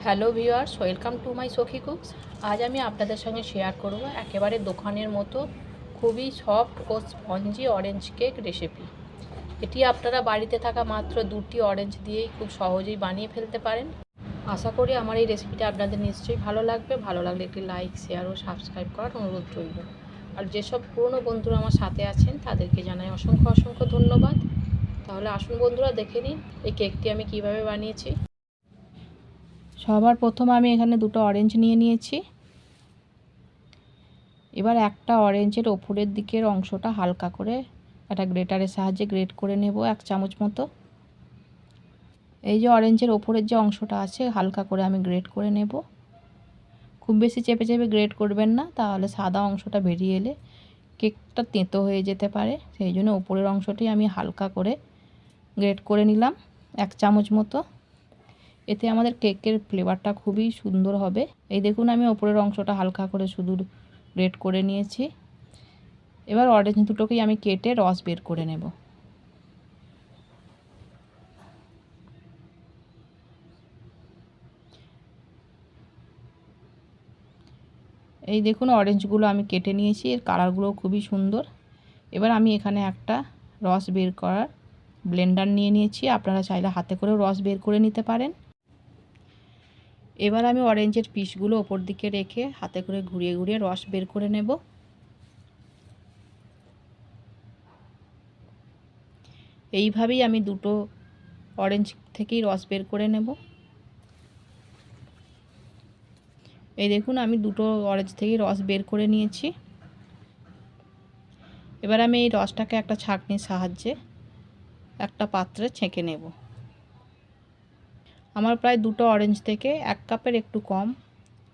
Hello viewers, welcome to my সখী cooks. আজ আমি আপনাদের সঙ্গে শেয়ার করব একেবারে দোকানের মতো খুবই সফট ও স্পঞ্জি অরেঞ্জ কেক রেসিপি। এটি আপনারা বাড়িতে থাকা মাত্র 2টি অরেঞ্জ দিয়েই খুব সহজেই বানিয়ে ফেলতে পারেন। আশা করি আমার এই রেসিপিটা আপনাদের নিশ্চয়ই ভালো লাগবে। ভালো লাগলে একটি লাইক, শেয়ার ও সাবস্ক্রাইব করার অনুরোধ রইল। আর যেসব পুরনো বন্ধুরা আমার সাথে আছেন তাদেরকে জানাই অসংখ্য অসংখ্য ধন্যবাদ। তাহলে আসুন বন্ধুরা, দেখে নিন এই কেকটি আমি কিভাবে বানিয়েছি। সবার প্রথম আমি এখানে দুটো অরেঞ্জ নিয়ে নিয়েছি। এবার একটা অরেঞ্জের ওপরের দিকের অংশটা হালকা করে একটা গ্রেটারের সাহায্যে গ্রেট করে নেব 1 চামচ মতো। এই যে অরেঞ্জের ওপরের যে অংশটা আছে হালকা করে আমি গ্রেট করে নেব। খুব বেশি চেপে চেপে গ্রেট করবেন না, তাহলে সাদা অংশটা বেরিয়ে এলে কেকটা তেঁতো হয়ে যেতে পারে। সেই জন্য ওপরের অংশটি আমি হালকা করে গ্রেট করে নিলাম 1 চামচ মতো। এতে আমাদের কেকের ফ্লেভারটা খুবই সুন্দর হবে। এই দেখুন, আমি ওপরের অংশটা হালকা করে শুধু গ্রেট করে নিয়েছি। এবার অরেঞ্জ দুটোকেই আমি কেটে রস বের করে নেব। এই দেখুন, অরেঞ্জগুলো আমি কেটে নিয়েছি, এর কালারগুলো খুবই সুন্দর। এবার আমি এখানে একটা রস বের করার ব্লেন্ডার নিয়ে নিয়েছি। আপনারা চাইলে হাতে করেও রস বের করে নিতে পারেন। এবার আমি অরেঞ্জের পিসগুলো ওপর দিকে রেখে হাতে করে ঘুরিয়ে ঘুরিয়ে রস বের করে নেব। এইভাবেই আমি দুটো অরেঞ্জ থেকেই রস বের করে নেব। এই দেখুন, আমি দুটো অরেঞ্জ থেকেই রস বের করে নিয়েছি। এবার আমি এই রসটাকে একটা ছাঁকনির সাহায্যে একটা পাত্রে ছেঁকে নেব। আমার প্রায় দুটো অরেঞ্জ থেকে 1 কাপের একটু কম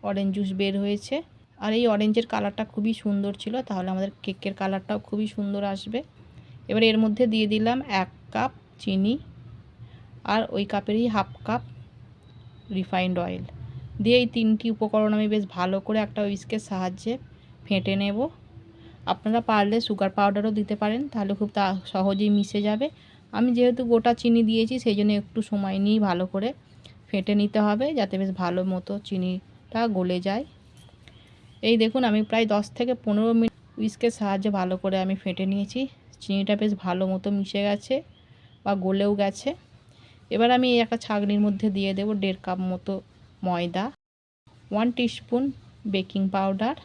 অরেঞ্জ জুস বের হয়েছে। আর এই অরেঞ্জের কালারটা খুবই সুন্দর ছিল, তাহলে আমাদের কেকের কালারটাও খুবই সুন্দর আসবে। এবার এর মধ্যে দিয়ে দিলাম 1 কাপ চিনি আর ওই কাপেরই হাফ কাপ রিফাইন্ড অয়েল দিয়ে এই তিনটি উপকরণ আমি বেশ ভালো করে একটা হুইস্কের সাহায্যে ফেটে নেব। আপনারা পারলে সুগার পাউডারও দিতে পারেন, তাহলে খুব সহজেই মিশে যাবে। আমি যেহেতু গোটা চিনি দিয়েছি সেই জন্য একটু সময় নিয়ে ভালো করে ফেটে নিতে হবে, যাতে বেশ ভালো মতো চিনিটা গলে যায়। এই দেখুন, আমি প্রায় 10 থেকে 15 মিনিট হুইস্কের সাহায্যে ভালো করে আমি ফেটে নিয়েছি। চিনিটা বেশ ভালো মতো মিশে গেছে বা গলেও গেছে। এবার আমি এই একটা ছাঁকনির মধ্যে দিয়ে দেব 1.5 কাপ মতো ময়দা, 1 টিস্পুন বেকিং পাউডার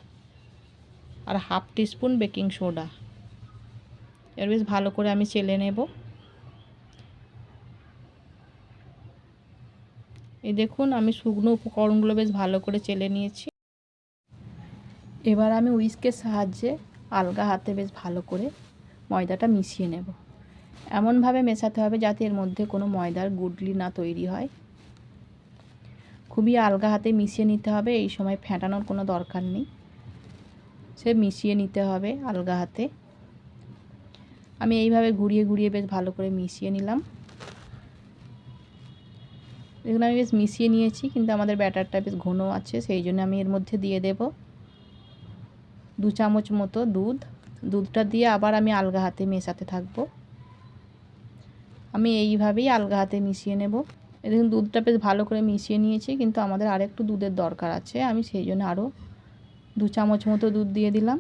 আর হাফ টিস্পুন বেকিং সোডা। এর বেশ ভালো করে আমি চেলে নেব। এই দেখুন, আমি শুকনো উপকরণগুলো বেশ ভালো করে চেলে নিয়েছি। এবার আমি হুইস্কের সাহায্যে আলগা হাতে বেশ ভালো করে ময়দাটা মিশিয়ে নেব। এমনভাবে মেশাতে হবে যাতে এর মধ্যে কোনো ময়দার গুটলি না তৈরি হয়। খুবই আলগা হাতে মিশিয়ে নিতে হবে, এই সময় ফেটানোর কোনো দরকার নেই, সে মিশিয়ে নিতে হবে আলগা হাতে। আমি এইভাবে ঘুরিয়ে ঘুরিয়ে বেশ ভালো করে মিশিয়ে নিলাম। দেখুন, আমি বেশ মিশিয়ে নিয়েছি, কিন্তু আমাদের ব্যাটারটা বেশ ঘন আছে, সেই জন্য আমি এর মধ্যে দিয়ে দেব 2 চামচ মতো দুধটা দিয়ে আবার আমি আলগা হাতে মেশাতে থাকবো। আমি এইভাবেই আলগা হাতে মিশিয়ে নেব। দেখুন, দুধটা বেশ ভালো করে মিশিয়ে নিয়েছি, কিন্তু আমাদের আরেকটু দুধের দরকার আছে। আমি সেই জন্য আরও 2 চামচ মতো দুধ দিয়ে দিলাম।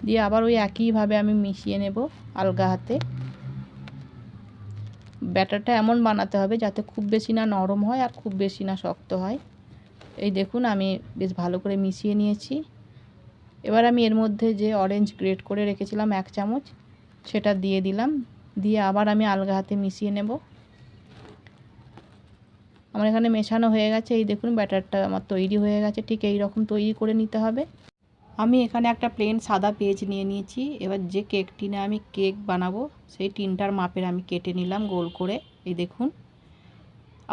দিয়ে আবার ওই একইভাবে আমি মিশিয়ে নেব আলগা হাতে। ব্যাটারটা এমন বানাতে হবে যাতে খুব বেশি না নরম হয় আর খুব বেশি না শক্ত হয়। এই দেখুন, আমি বেশ ভালো করে মিশিয়ে নিয়েছি। এবার আমি এর মধ্যে যে অরেঞ্জ গ্রেট করে রেখেছিলাম 1 চামচ, সেটা দিয়ে দিলাম। দিয়ে আবার আমি আলগা হাতে মিশিয়ে নেব। আমার এখানে মেশানো হয়ে গেছে। এই দেখুন, ব্যাটারটা আমার তৈরি হয়ে গেছে। ঠিক এই রকম তৈরি করে নিতে হবে। আমি এখানে একটা প্লেন সাদা পেজ নিয়ে নিয়েছি। এবার যে কেক টিনে আমি কেক বানাবো সেই টিনটার মাপের আমি কেটে নিলাম গোল করে। এই দেখুন,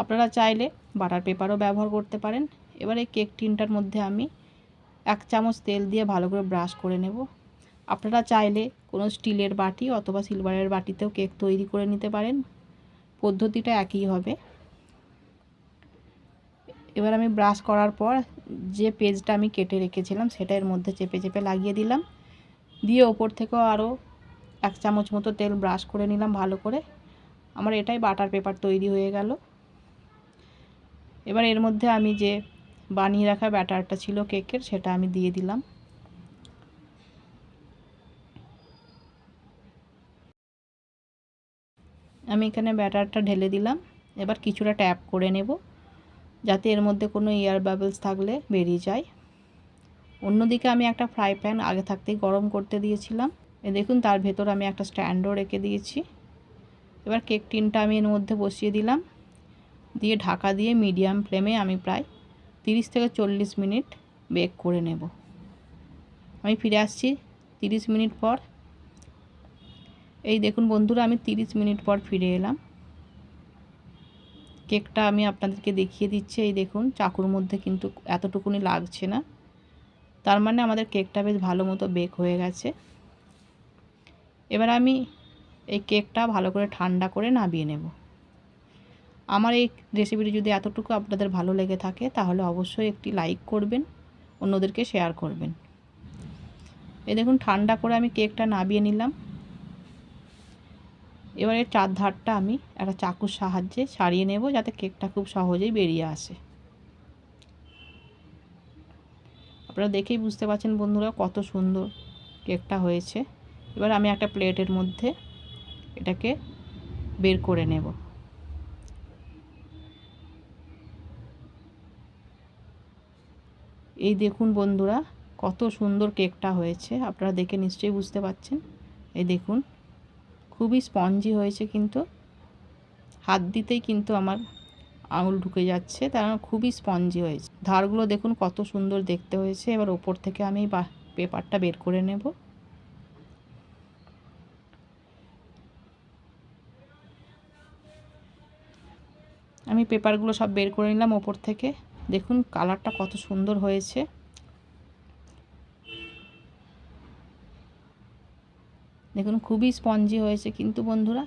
আপনারা চাইলে বাটার পেপারও ব্যবহার করতে পারেন। এবার এই কেক টিনটার মধ্যে আমি 1 চামচ তেল দিয়ে ভালো করে ব্রাশ করে নেব। আপনারা চাইলে কোনো স্টিলের বাটি অথবা সিলভারের বাটিতেও কেক তৈরি করে নিতে পারেন, পদ্ধতিটা একই হবে। এবার আমি ব্রাশ করার পর যে পেজটা আমি কেটে রেখেছিলাম সেটা এর মধ্যে চেপে চেপে লাগিয়ে দিলাম। দিয়ে ওপর থেকেও আরও 1 চামচ মতো তেল ব্রাশ করে নিলাম ভালো করে। আমার এটাই বাটার পেপার তৈরি হয়ে গেল। এবার এর মধ্যে আমি যে বানিয়ে রাখা ব্যাটারটা ছিল কেকের, সেটা আমি দিয়ে দিলাম। আমি এখানে ব্যাটারটা ঢেলে দিলাম। এবার কিছুটা ট্যাপ করে নেব, যাতে এর মধ্যে কোনো এয়ার বাবলস থাকলে বেরিয়ে যায়। অন্যদিকে আমি একটা ফ্রাই প্যান আগে থাকতেই গরম করতে দিয়েছিলাম। দেখুন তার ভেতর আমি একটা স্ট্যান্ডও রেখে দিয়েছি। এবার কেক টিনটা আমি এর মধ্যে বসিয়ে দিলাম, দিয়ে ঢাকা দিয়ে মিডিয়াম ফ্লেমে আমি প্রায় 30 থেকে 40 মিনিট বেক করে নেব। আমি ফিরে আসছি 30 মিনিট পর। এই দেখুন বন্ধুরা, আমি 30 মিনিট পর ফিরে এলাম। কেকটা আমি আপনাদেরকে দেখিয়ে দিচ্ছি। এই দেখুন চাকুর মধ্যে কিন্তু এতটুকুনি লাগছে না, তার মানে আমাদের কেকটা বেশ ভালো মতো বেক হয়ে গেছে। এবার আমি এই কেকটা ভালো করে ঠান্ডা করে নামিয়ে নেব। আমার এই রেসিপিটি যদি এতটুকু আপনাদের ভালো লেগে থাকে তাহলে অবশ্যই একটি লাইক করবেন, অন্যদেরকে শেয়ার করবেন। এই দেখুন ঠান্ডা করে আমি কেকটা নামিয়ে নিলাম। এবার এর চারধারটা আমি একটা চাকুর সাহায্যে ছাড়িয়ে নেব, যাতে কেকটা খুব সহজেই বেরিয়ে আসে। আপনারা দেখেই বুঝতে পারছেন বন্ধুরা কত সুন্দর কেকটা হয়েছে। এবার আমি একটা প্লেটের মধ্যে এটাকে বের করে নেব। এই দেখুন বন্ধুরা কত সুন্দর কেকটা হয়েছে, আপনারা দেখে নিশ্চয়ই বুঝতে পারছেন। এই দেখুন খুবই স্পঞ্জি হয়েছে, কিন্তু হাত দিতেই কিন্তু আমার আঙুল ঢুকে যাচ্ছে, তার খুবই স্পঞ্জি হয়েছে। ধারগুলো দেখুন কত সুন্দর দেখতে হয়েছে। এবার ওপর থেকে আমি পেপারটা বের করে নেব। আমি পেপারগুলো সব বের করে নিলাম ওপর থেকে। দেখুন কালারটা কত সুন্দর হয়েছে। দেখুন খুবই স্পঞ্জি হয়েছে কিন্তু বন্ধুরা।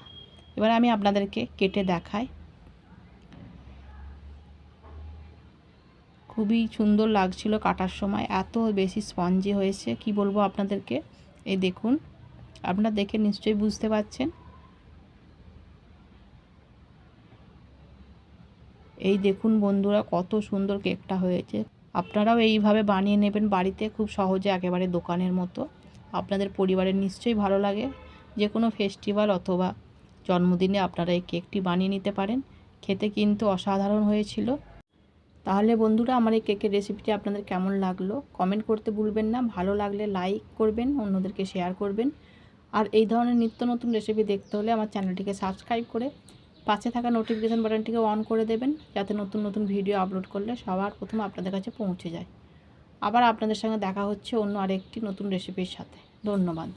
এবার আমি আপনাদেরকে কেটে দেখাই। খুবই সুন্দর লাগছিল কাটার সময়, এত বেশি স্পঞ্জি হয়েছে কি বলবো আপনাদেরকে। এই দেখুন, আপনারা দেখে নিশ্চয়ই বুঝতে পারছেন। এই দেখুন বন্ধুরা কত সুন্দর কেকটা হয়েছে। আপনারাও এইভাবে বানিয়ে নেবেন বাড়িতে, খুব সহজে, একেবারে দোকানের মতো। আপনাদের পরিবারের নিশ্চয়ই ভালো লাগে। যে কোনো ফেস্টিভ্যাল অথবা জন্মদিনে আপনারা এই কেকটি বানিয়ে নিতে পারেন। খেতে কিন্তু অসাধারণ হয়েছিল। তাহলে বন্ধুরা আমার এই কেকের রেসিপিটি আপনাদের কেমন লাগলো কমেন্ট করতে ভুলবেন না। ভালো লাগলে লাইক করবেন, অন্যদেরকে শেয়ার করবেন। আর এই ধরনের নিত্য নতুন রেসিপি দেখতে হলে আমার চ্যানেলটিকে সাবস্ক্রাইব করে পাশে থাকা নোটিফিকেশান বাটনটিকে অন করে দেবেন, যাতে নতুন নতুন ভিডিও আপলোড করলে সবার প্রথম আপনাদের কাছে পৌঁছে যায়। আবার আপনাদের সঙ্গে দেখা হচ্ছে অন্য আরেকটি নতুন রেসিপির সাথে। ধন্যবাদ।